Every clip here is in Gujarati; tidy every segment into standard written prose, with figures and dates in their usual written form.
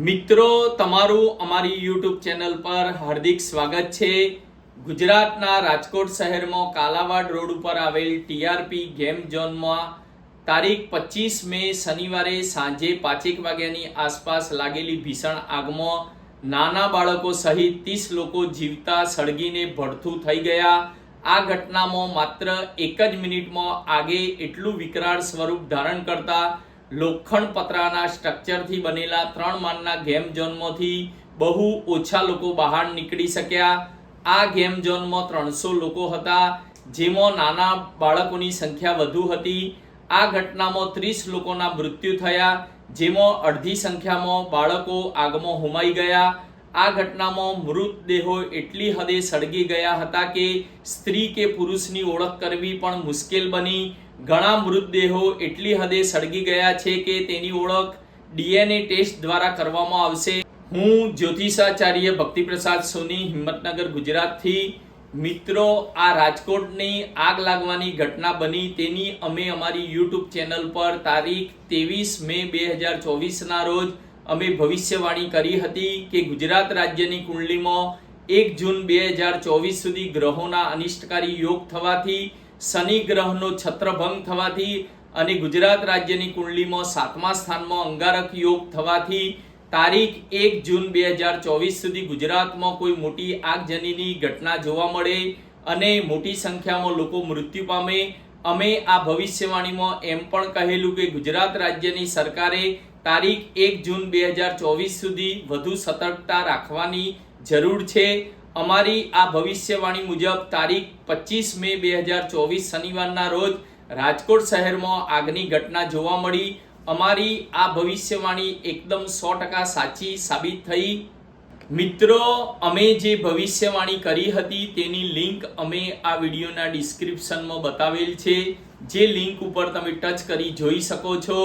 મિત્રો તમારું અમારી YouTube ચેનલ પર હાર્દિક સ્વાગત છે। ગુજરાતના રાજકોટ શહેરમાં કાલાવાડ રોડ ઉપર આવેલ ટીઆરપી ગેમ ઝોનમાં તારીખ 25 મે શનિવારે સાંજે 5 વાગ્યાની આસપાસ લાગેલી ભીષણ આગમાં નાના બાળકો સહિત 30 લોકો જીવતા સળગીને ભડથું થઈ ગયા। આ ઘટનામાં માત્ર એક જ મિનિટમાં આગે એટલું વિકરાળ સ્વરૂપ ધારણ કરતા લોખંડ પતરાના સ્ટ્રક્ચરથી બનેલા 3 માળના ગેમ ઝોનમાંથી બહુ ઓછા લોકો બહાર નીકળી શક્યા। આ ગેમ ઝોનમાં 300 લોકો હતા, જેમાં નાના બાળકોની સંખ્યા વધુ હતી। આ ઘટનામાં 30 લોકોના મૃત્યુ થયા, જેમાં અડધી સંખ્યામાં બાળકો આગમાં હોમાઈ ગયા। આ ઘટનામાં મૃતદેહો એટલી હદે સળગી ગયા હતા કે સ્ત્રી કે પુરુષની ઓળખ કરવી પણ મુશ્કેલ બની। ઘણા મૃતદેહો એટલી હદે સળગી ગયા છે કે તેની ઓળખ DNA ટેસ્ટ દ્વારા કરવામાં આવશે। હું જ્યોતિષાચાર્ય ભક્તિપ્રસાદ સોની, હિંમતનગર, ગુજરાતથી। મિત્રો, આ રાજકોટની આગ લાગવાની ઘટના બની તેની અમે અમારી YouTube ચેનલ પર તારીખ 23 મે 2024ના રોજ અમે ભવિષ્યવાણી કરી હતી કે ગુજરાત રાજ્યની કુંડલીમાં 1 જૂન 2024 સુધી ગ્રહોના અનિષ્ટકારી યોગ થવાથી, શનિ ગ્રહનો છત્રભંગ થવાથી અને ગુજરાત રાજ્યની કુંડલીમાં 7મા સ્થાનમાં અંગારક યોગ થવાથી તારીખ 1 જૂન 2024 સુધી ગુજરાતમાં કોઈ મોટી આગજનીની ઘટના જોવા મળે અને મોટી સંખ્યામાં લોકો મૃત્યુ પામે। અમે આ ભવિષ્યવાણીમાં એમ પણ કહેલું કે ગુજરાત રાજ્યની સરકારે તારીખ 1 જૂન 2024 સુધી વધુ સતર્કતા રાખવાની જરૂર છે। અમારી આ ભવિષ્યવાણી મુજબ તારીખ 25 મે 2024 શનિવારના રોજ રાજકોટ શહેરમાં આગની ઘટના જોવા મળી। અમારી આ ભવિષ્યવાણી એકદમ 100% સાચી સાબિત થઈ। મિત્રો, અમે જે ભવિષ્યવાણી કરી હતી તેની લિંક અમે આ વિડીયોના ડિસ્ક્રિપ્શનમાં બતાવેલ છે, જે લિંક ઉપર તમે ટચ કરી જોઈ શકો છો।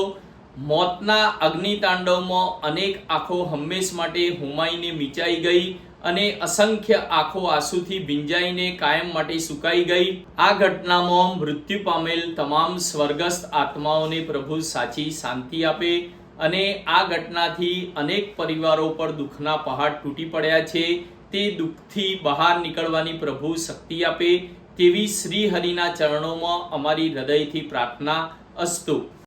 મોતના અગ્નિતાંડવમાં અનેક આંખો હંમેશ માટે હોમાઈને મીચાઈ ગઈ અને અસંખ્ય આંખો આંસુથી ભીંજાઈને કાયમ માટે સુકાઈ ગઈ। આ ઘટનામાં મૃત્યુ પામેલ તમામ સ્વર્ગસ્થ આત્માઓને પ્રભુ સાચી શાંતિ આપે અને આ ઘટનાથી અનેક પરિવારો પર દુઃખના પહાડ તૂટી પડ્યા છે, તે દુઃખથી બહાર નીકળવાની પ્રભુ શક્તિ આપે તેવી શ્રી હરિના ચરણોમાં અમારી હૃદયથી પ્રાર્થના અસ્તુ।